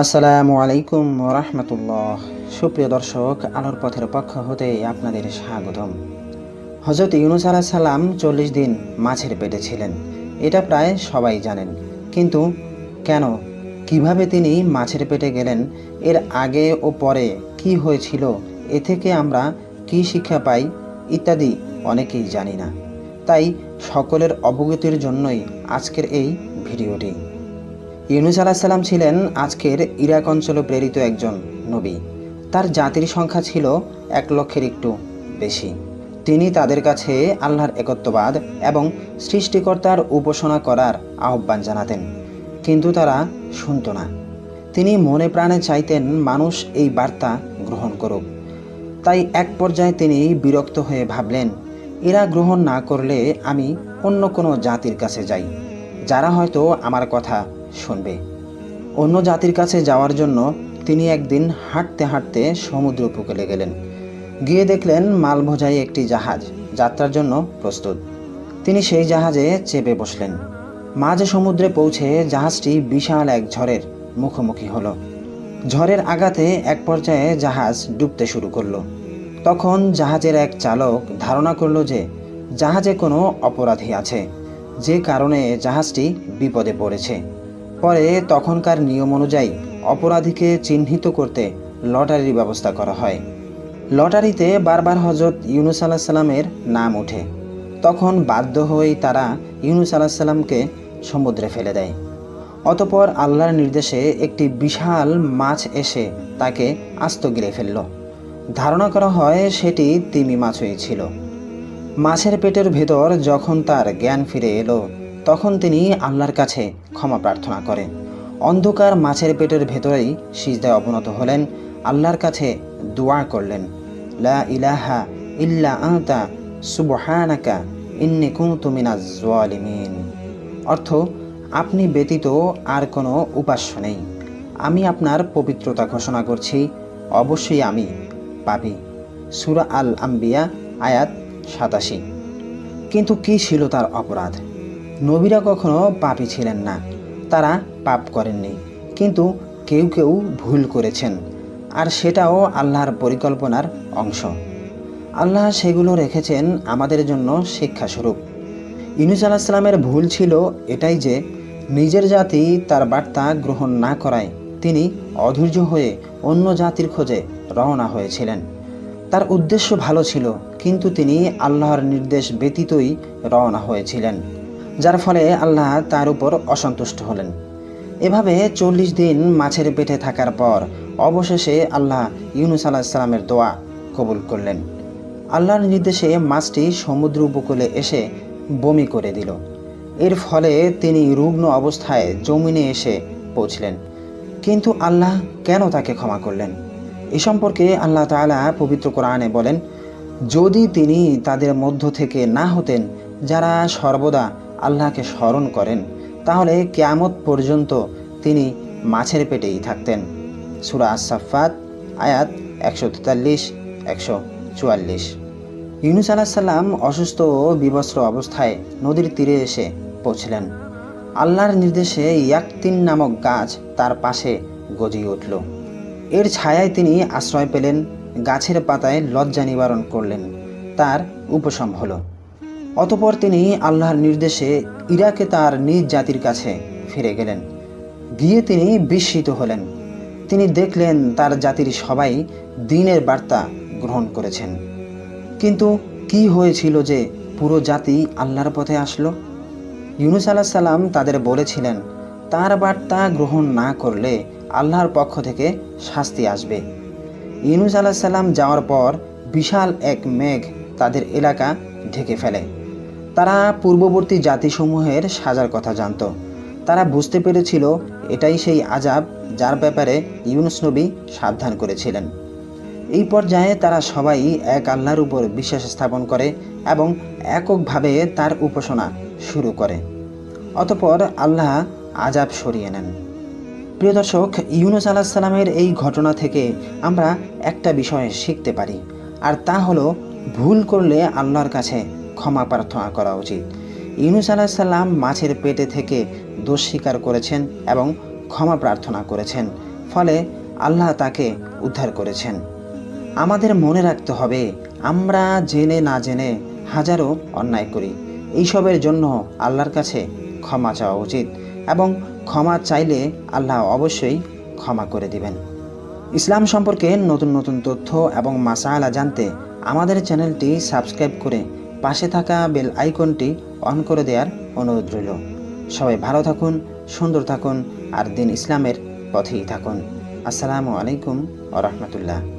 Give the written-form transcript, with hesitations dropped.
আসসালামু আলাইকুম রহমতুল্লাহ। সুপ্রিয় দর্শক, আলোর পথের পক্ষ হতে আপনাদের স্বাগতম। হজরত ইউনূস আলাইহিস সালাম 40 দিন মাছের পেটে ছিলেন, এটা প্রায় সবাই জানেন। কিন্তু কেন, কিভাবে তিনি মাছের পেটে গেলেন, এর আগে ও পরে কি হয়েছিল, এ থেকে আমরা কি শিক্ষা পাই ইত্যাদি অনেকেই জানি না। তাই সকলের অবগতির জন্যই আজকের এই ভিডিওটি। ইউনূস আলাইহিস সালাম ছিলেন আজকের ইরাক অঞ্চলে প্রেরিত একজন নবী। তার জাতির সংখ্যা ছিল 1 লক্ষের একটু বেশি। তিনি তাদের কাছে আল্লাহর একত্ববাদ এবং সৃষ্টিকর্তার উপাসনা করার আহ্বান জানাতেন, কিন্তু তারা শুনত না। তিনি মনে প্রাণে চাইতেন মানুষ এই বার্তা গ্রহণ করুক। তাই এক পর্যায়ে তিনি বিরক্ত হয়ে ভাবলেন, এরা গ্রহণ না করলে আমি অন্য কোনো জাতির কাছে যাই, যারা হয়তো আমার কথা শুনবে। অন্য জাতির কাছে যাওয়ার জন্য তিনি একদিন হাঁটতে হাঁটতে সমুদ্র উপকূলে গেলেন। গিয়ে দেখলেন মাল বোঝাই একটি জাহাজ যাত্রার জন্য প্রস্তুত। তিনি সেই জাহাজে চেপে বসলেন। মাঝ সমুদ্রে পৌঁছে জাহাজটি বিশাল এক ঝড়ের মুখোমুখি হলো। ঝড়ের আঘাতে এক পর্যায়ে জাহাজ ডুবতে শুরু করলো। তখন জাহাজের এক চালক ধারণা করলো যে জাহাজে কোনো অপরাধী আছে, যে কারণে জাহাজটি বিপদে পড়েছে। পরে তখনকার নিয়ম অনুযায়ী অপরাধীকে চিহ্নিত করতে লটারির ব্যবস্থা করা হয়। লটারিতে বারবার হজরত ইউনূস আলাইহিস সালামের নাম ওঠে। তখন বাধ্য হয়েই তারা ইউনূস আলাইহিস সালামকে সমুদ্রে ফেলে দেয়। অতঃপর আল্লাহর নির্দেশে একটি বিশাল মাছ এসে তাকে আস্ত গিলে ফেলল। ধারণা করা হয় সেটি তিমি মাছই ছিল। মাছের পেটের ভেতর যখন তার জ্ঞান ফিরে এলো, তখন তিনি আল্লাহর কাছে ক্ষমা প্রার্থনা করেন। অন্ধকার মাছের পেটের ভেতরেই সিজদায় অবনত হলেন, আল্লাহর কাছে দোয়া করলেন, লা ইলাহা ইল্লা আনতা সুবহানাকা ইন্নী কুনতু মিনাজ জালিমিন। অর্থ, আপনি ব্যতীত আর কোনো উপাস্য নেই, আমি আপনার পবিত্রতা ঘোষণা করছি, অবশ্যই আমি পাপী। সূরা আল আম্বিয়া আয়াত 87। কিন্তু কি ছিল তার অপরাধ? নবীরা কখনো পাপী ছিলেন না, তারা পাপ করেননি। কিন্তু কেউ কেউ ভুল করেছেন, আর সেটাও আল্লাহর পরিকল্পনার অংশ। আল্লাহ সেগুলো রেখেছেন আমাদের জন্য শিক্ষাস্বরূপ। ইউনূস আলাইহিস সালামের ভুল ছিল এটাই যে নিজের জাতি তার বার্তা গ্রহণ না করায় তিনি অধৈর্য হয়ে অন্য জাতির খোঁজে রওনা হয়েছিলেন। তার উদ্দেশ্য ভালো ছিল, কিন্তু তিনি আল্লাহর নির্দেশ ব্যতীতই রওনা হয়েছিলেন, যার ফলে আল্লাহ তার উপর অসন্তুষ্ট হলেন। এভাবে 40 দিন মাছের পেটে থাকার পর অবশেষে আল্লাহ ইউনূস আলাইহিস সালামের দোয়া কবুল করলেন। আল্লাহর নির্দেশে মাছটি সমুদ্র উপকূলে এসে বমি করে দিল। এর ফলে তিনি রুগ্ন অবস্থায় জমিনে এসে পৌঁছলেন। কিন্তু আল্লাহ কেন তাকে ক্ষমা করলেন? এ সম্পর্কে আল্লাহ তাআলা পবিত্র কোরআনে বলেন, যদি তিনি তাদের মধ্য থেকে না হতেন যারা সর্বদা আল্লাহকে স্মরণ করেন, তাহলে কিয়ামত পর্যন্ত তিনি মাছের পেটেই থাকতেন। সূরা আস-সাফফাত আয়াত 143-144। ইউনূস আলাইহিস সালাম অসুস্থ ও বিবস্ত্র অবস্থায় নদীর তীরে এসে পৌঁছলেন। আল্লাহর নির্দেশে ইয়াকতিন নামক গাছ তার পাশে গজিয়ে উঠল। এর ছায়ায় তিনি আশ্রয় পেলেন। গাছের পাতায় লজ্জা নিবারণ করলেন, তার উপশম হলো। অতঃপর তিনি আল্লাহর নির্দেশে ইরাকে তার নিজ জাতির কাছে ফিরে গেলেন। গিয়ে তিনি বিস্মিত হলেন। তিনি দেখলেন তার জাতির সবাই দ্বীনের বার্তা গ্রহণ করেছেন। কিন্তু কি হয়েছিল যে পুরো জাতি আল্লাহর পথে আসলো? ইউনূস আলাইহিস সালাম তাদের বলেছিলেন, তার বার্তা গ্রহণ না করলে আল্লাহর পক্ষ থেকে শাস্তি আসবে। ইউনূস আলাইহিস সালাম যাওয়ার পর বিশাল এক মেঘ তাদের এলাকা ঢেকে ফেলে। তারা পূর্ববর্তী জাতিসমূহের সাজার কথা জানত। তারা বুঝতে পেরেছিল এটাই সেই আযাব যার ব্যাপারে ইউনূস নবী সাবধান করেছিলেন। এই পর্যায়ে তারা সবাই এক আল্লাহর উপর বিশ্বাস স্থাপন করে এবং এককভাবে তার উপাসনা শুরু করে। অতঃপর আল্লাহ আযাব সরিয়ে নেন। প্রিয় দর্শক, ইউনূস আলাইহিস সালামের এই ঘটনা থেকে আমরা একটা বিষয় শিখতে পারি, আর তা হলো ভুল করলে আল্লাহর কাছে ক্ষমা প্রার্থনা করা উচিত। ইউনূস আলাইহিস সালাম মাছের পেটে থেকে দোষ স্বীকার করেছেন এবং ক্ষমা প্রার্থনা করেছেন। ফলে আল্লাহ তাকে উদ্ধার করেছেন। আমাদের মনে রাখতে হবে, আমরা জেনে না জেনে হাজারো অন্যায় করি। এইসবের জন্য আল্লাহর কাছে ক্ষমা চাওয়া উচিত এবং ক্ষমা চাইলে আল্লাহ অবশ্যই ক্ষমা করে দিবেন। ইসলাম সম্পর্কে নতুন নতুন তথ্য এবং মাসালা জানতে আমাদের চ্যানেলটি সাবস্ক্রাইব করে পাশে থাকা বেল আইকনটি অন করে দেওয়ার অনুরোধ রইল। সবাই ভালো থাকুন, সুন্দর থাকুন আর দিন ইসলামের পথেই থাকুন। আসসালামু আলাইকুম ওয়া রাহমাতুল্লাহ।